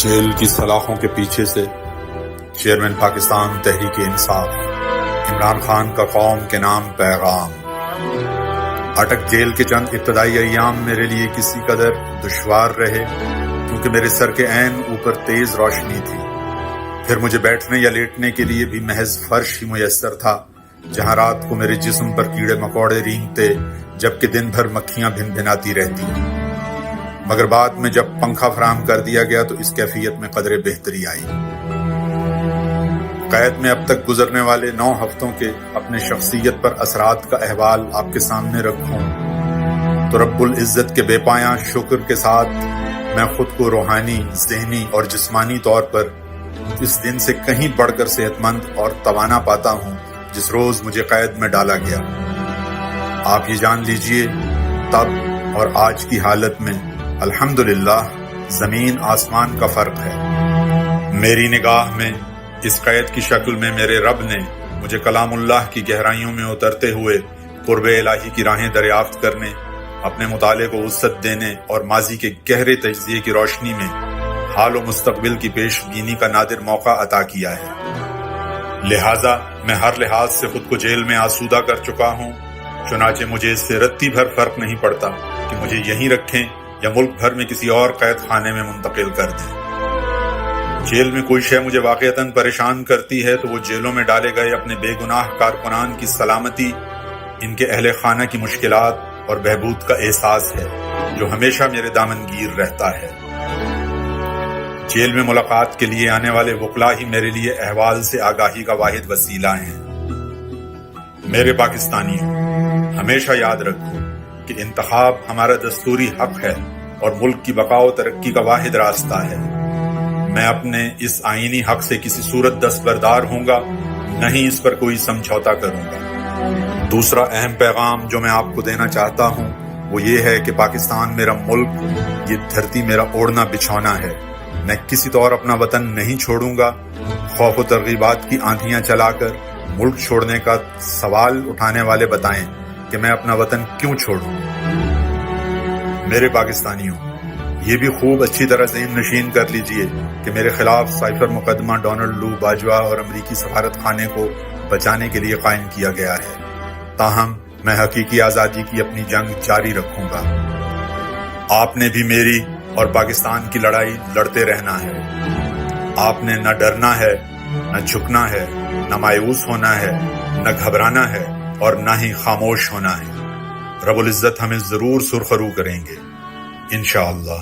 Jail کی سلاخوں کے پیچھے سے چیئرمین پاکستان تحریک انصاف عمران خان کا قوم کے نام پیغام۔ اٹک جیل کے چند ابتدائی ایام میرے لیے کسی قدر دشوار رہے کیونکہ میرے سر کے عین اوپر تیز روشنی تھی، پھر مجھے بیٹھنے یا لیٹنے کے لیے بھی محض فرش ہی میسر تھا، جہاں رات کو میرے جسم پر کیڑے مکوڑے رینگتے جبکہ دن بھر مکھیاں بھن بھناتی رہتی، مگر بعد میں جب پنکھا فراہم کر دیا گیا تو اس کیفیت میں قدرے بہتری آئی۔ قید میں اب تک گزرنے والے 9 ہفتوں کے اپنے شخصیت پر اثرات کا احوال آپ کے سامنے رکھوں تو رب العزت کے بے پایاں شکر کے ساتھ میں خود کو روحانی، ذہنی اور جسمانی طور پر اس دن سے کہیں بڑھ کر صحت مند اور توانا پاتا ہوں جس روز مجھے قید میں ڈالا گیا۔ آپ یہ جان لیجئے تب اور آج کی حالت میں الحمدللہ زمین آسمان کا فرق ہے۔ میری نگاہ میں اس قید کی شکل میں میرے رب نے مجھے کلام اللہ کی گہرائیوں میں اترتے ہوئے قرب الہی کی راہیں دریافت کرنے، اپنے مطالعے کو وسعت دینے اور ماضی کے گہرے تجزیے کی روشنی میں حال و مستقبل کی پیش بینی کا نادر موقع عطا کیا ہے۔ لہٰذا میں ہر لحاظ سے خود کو جیل میں آسودہ کر چکا ہوں، چنانچہ مجھے اس سے رتی بھر فرق نہیں پڑتا کہ مجھے یہیں رکھیں یا ملک بھر میں کسی اور قید خانے میں منتقل کر دیں۔ جیل میں کوئی شے مجھے واقعتاً پریشان کرتی ہے تو وہ جیلوں میں ڈالے گئے اپنے بے گناہ کارکنان کی سلامتی، ان کے اہل خانہ کی مشکلات اور بہبود کا احساس ہے جو ہمیشہ میرے دامنگیر رہتا ہے۔ جیل میں ملاقات کے لیے آنے والے وکلاء ہی میرے لیے احوال سے آگاہی کا واحد وسیلہ ہیں۔ میرے پاکستانیوں، ہمیشہ یاد رکھو کہ انتخاب ہمارا دستوری حق ہے اور ملک کی بقا و ترقی کا واحد راستہ ہے۔ میں اپنے اس آئینی حق سے کسی صورت دستبردار ہوں گا، نہ ہی اس پر کوئی سمجھوتا کروں گا۔ دوسرا اہم پیغام جو میں آپ کو دینا چاہتا ہوں وہ یہ ہے کہ پاکستان میرا ملک، یہ دھرتی میرا اوڑھنا بچھونا ہے۔ میں کسی طور اپنا وطن نہیں چھوڑوں گا۔ خوف و ترغیبات کی آندھیاں چلا کر ملک چھوڑنے کا سوال اٹھانے والے بتائیں کہ میں اپنا وطن کیوں چھوڑوں۔ میرے پاکستانیوں، یہ بھی خوب اچھی طرح ذہن نشین کر لیجئے کہ میرے خلاف سائفر مقدمہ ڈونلڈ لو باجوہ اور امریکی سفارت خانے کو بچانے کے لیے قائم کیا گیا ہے، تاہم میں حقیقی آزادی کی اپنی جنگ جاری رکھوں گا۔ آپ نے بھی میری اور پاکستان کی لڑائی لڑتے رہنا ہے۔ آپ نے نہ ڈرنا ہے، نہ جھکنا ہے، نہ مایوس ہونا ہے، نہ گھبرانا ہے اور نہ ہی خاموش ہونا ہے۔ رب العزت ہمیں ضرور سرخرو کریں گے انشاءاللہ۔